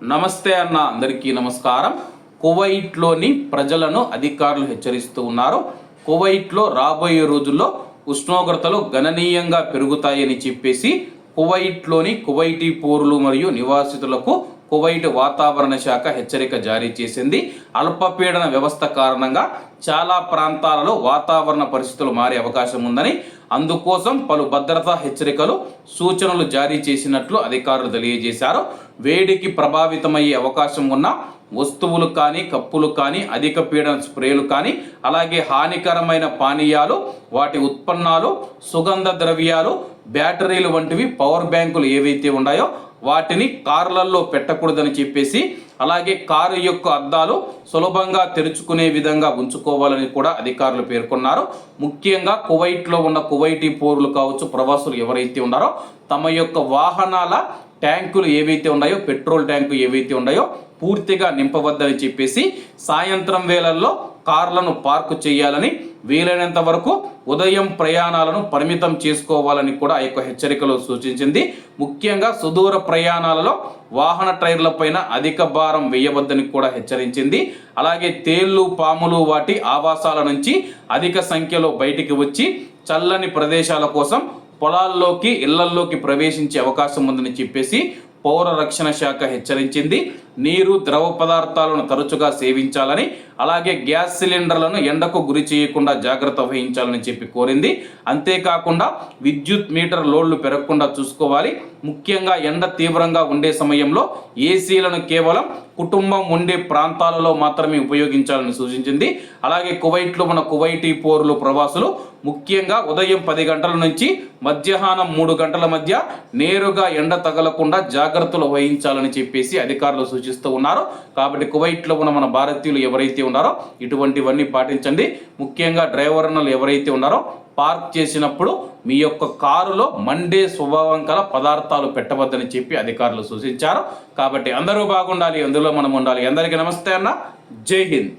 నమస్తే అన్న, అందరికీ నమస్కారం. కువైట్లోని ప్రజలను అధికారులు హెచ్చరిస్తూ ఉన్నారు. కువైట్లో రాబోయే రోజుల్లో ఉష్ణోగ్రతలు గణనీయంగా పెరుగుతాయని చెప్పేసి కువైట్లోని కువైటీ పౌరులు మరియు నివాసితులకు కువైట్ వాతావరణ శాఖ హెచ్చరిక జారీ చేసింది. అల్పపీడన వ్యవస్థ కారణంగా చాలా ప్రాంతాలలో వాతావరణ పరిస్థితులు మారే అవకాశం ఉందని, అందుకోసం పలు భద్రతా హెచ్చరికలు సూచనలు జారీ చేసినట్లు అధికారులు తెలియజేశారు. వేడికి ప్రభావితమయ్యే అవకాశం ఉన్న వస్తువులు కానీ, కప్పులు కానీ, అధిక పీడన స్ప్రేలు కానీ, అలాగే హానికరమైన పానీయాలు, వాటి ఉత్పన్నాలు, సుగంధ ద్రవ్యాలు, బ్యాటరీలు వంటివి, పవర్ బ్యాంకులు ఏవైతే ఉన్నాయో వాటిని కార్లలో పెట్టకూడదని చెప్పేసి, అలాగే కారు యొక్క అద్దాలు సులభంగా తెరుచుకునే విధంగా ఉంచుకోవాలని కూడా అధికారులు పేర్కొన్నారు. ముఖ్యంగా కువైట్లో ఉన్న కువైటీ పౌరులు కావచ్చు, ప్రవాసులు ఎవరైతే ఉన్నారో తమ యొక్క వాహనాల ట్యాంకులు ఏవైతే ఉన్నాయో, పెట్రోల్ ట్యాంకు ఏవైతే ఉన్నాయో పూర్తిగా నింపవద్దని చెప్పేసి, సాయంత్రం వేళల్లో కార్లను పార్కు చేయాలని, వీలైనంత వరకు ఉదయం ప్రయాణాలను పరిమితం చేసుకోవాలని కూడా ఆ యొక్క హెచ్చరికలు సూచించింది. ముఖ్యంగా సుదూర ప్రయాణాలలో వాహన టైర్లపైన అధిక భారం వేయవద్దని కూడా హెచ్చరించింది. అలాగే తేళ్లు, పాములు వాటి ఆవాసాల నుంచి అధిక సంఖ్యలో బయటికి వచ్చి చల్లని ప్రదేశాల కోసం పొలాల్లోకి, ఇళ్లల్లోకి ప్రవేశించే అవకాశం ఉందని చెప్పేసి పౌర రక్షణ శాఖ హెచ్చరించింది. నీరు, ద్రవ పదార్థాలను తరచుగా సేవించాలని, అలాగే గ్యాస్ సిలిండర్లను ఎండకు గురి చేయకుండా జాగ్రత్త వహించాలని చెప్పి కోరింది. అంతేకాకుండా విద్యుత్ మీటర్ లోడ్లు పెరగకుండా చూసుకోవాలి. ముఖ్యంగా ఎండ తీవ్రంగా ఉండే సమయంలో ఏసీలను కేవలం కుటుంబం ఉండే ప్రాంతాలలో మాత్రమే ఉపయోగించాలని సూచించింది. అలాగే కువైట్లో ఉన్న కువైటీ పౌరులు, ప్రవాసులు ముఖ్యంగా ఉదయం 10 గంటల నుంచి మధ్యాహ్నం 3 గంటల మధ్య నేరుగా ఎండ తగలకుండా జాగ్రత్తలు వహించాలని చెప్పేసి అధికారులు సూచిస్తూ ఉన్నారు. కాబట్టి కువైట్లో ఉన్న మన భారతీయులు ఎవరైతే ఉన్నారో ఇటువంటివన్నీ పాటించండి. ముఖ్యంగా డ్రైవర్లు ఎవరైతే ఉన్నారో పార్క్ చేసినప్పుడు మీ యొక్క కారులో మండే స్వభావం గల పదార్థాలు పెట్టవద్దని చెప్పి అధికారులు సూచించారు. కాబట్టి అందరూ బాగుండాలి, అందులో మనం ఉండాలి. అందరికీ నమస్తే అన్న, జై హింద్.